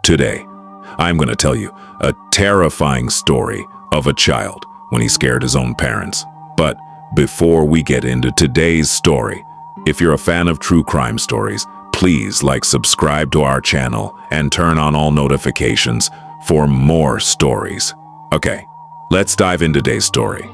Today, I'm going to tell you a terrifying story of a child when he scared his own parents. But before we get into today's story, if you're a fan of true crime stories, please subscribe to our channel and turn on all notifications for more stories. Okay, let's dive into today's story.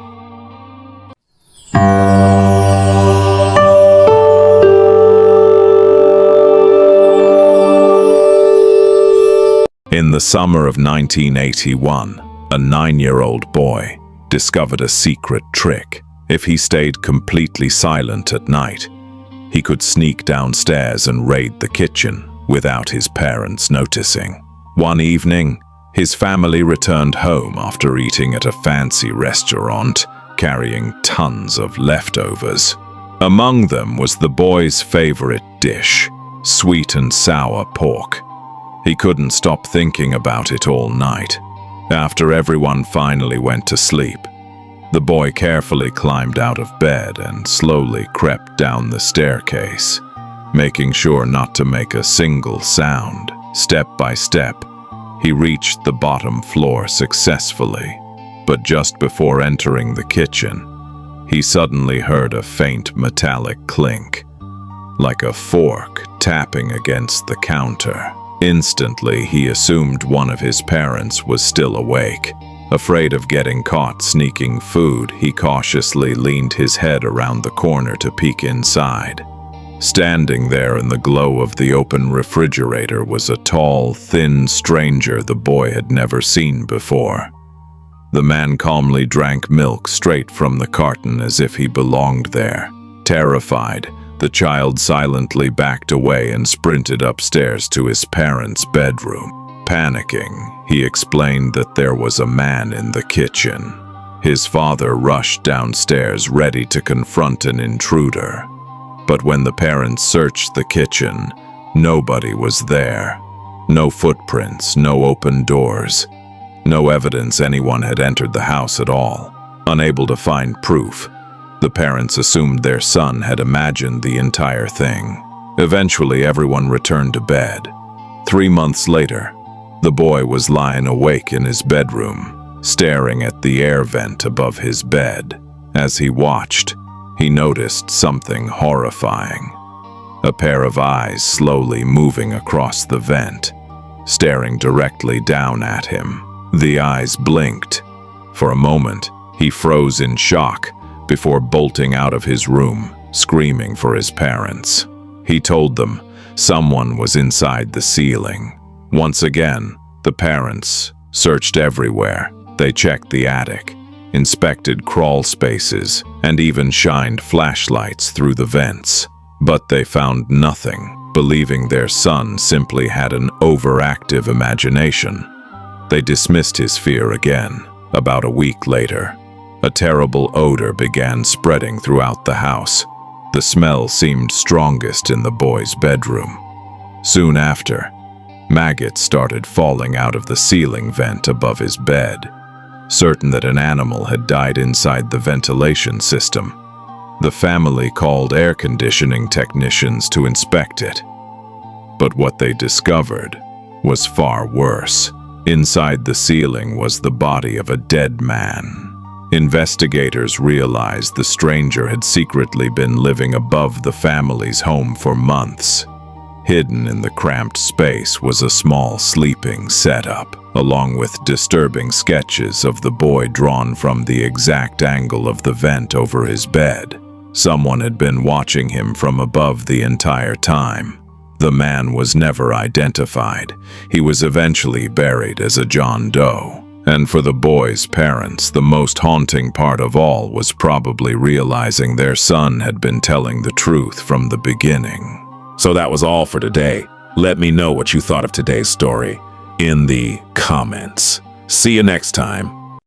In the summer of 1981, a 9-year-old boy discovered a secret trick. If he stayed completely silent at night, he could sneak downstairs and raid the kitchen without his parents noticing. One evening, his family returned home after eating at a fancy restaurant, carrying tons of leftovers. Among them was the boy's favorite dish, sweet and sour pork. He couldn't stop thinking about it all night. After everyone finally went to sleep, the boy carefully climbed out of bed and slowly crept down the staircase, making sure not to make a single sound. Step by step, he reached the bottom floor successfully, but just before entering the kitchen, he suddenly heard a faint metallic clink, like a fork tapping against the counter. Instantly, he assumed one of his parents was still awake. Afraid of getting caught sneaking food, he cautiously leaned his head around the corner to peek inside. Standing there in the glow of the open refrigerator was a tall, thin stranger the boy had never seen before. The man calmly drank milk straight from the carton as if he belonged there. Terrified, the child silently backed away and sprinted upstairs to his parents' bedroom. Panicking, he explained that there was a man in the kitchen. His father rushed downstairs ready to confront an intruder. But when the parents searched the kitchen, nobody was there. No footprints, no open doors, no evidence anyone had entered the house at all. Unable to find proof, the parents assumed their son had imagined the entire thing. Eventually, everyone returned to bed. 3 months later, the boy was lying awake in his bedroom, staring at the air vent above his bed. As he watched, he noticed something horrifying. A pair of eyes slowly moving across the vent, staring directly down at him. The eyes blinked. For a moment, he froze in shock before bolting out of his room, screaming for his parents. He told them someone was inside the ceiling. Once again, the parents searched everywhere. They checked the attic, inspected crawl spaces, and even shined flashlights through the vents. But they found nothing, believing their son simply had an overactive imagination. They dismissed his fear again. About a week later, a terrible odor began spreading throughout the house. The smell seemed strongest in the boy's bedroom. Soon after, maggots started falling out of the ceiling vent above his bed. Certain that an animal had died inside the ventilation system, the family called air conditioning technicians to inspect it. But what they discovered was far worse. Inside the ceiling was the body of a dead man. Investigators realized the stranger had secretly been living above the family's home for months. Hidden in the cramped space was a small sleeping setup, along with disturbing sketches of the boy drawn from the exact angle of the vent over his bed. Someone had been watching him from above the entire time. The man was never identified. He was eventually buried as a John Doe. And for the boy's parents, the most haunting part of all was probably realizing their son had been telling the truth from the beginning. So that was all for today. Let me know what you thought of today's story in the comments. See you next time.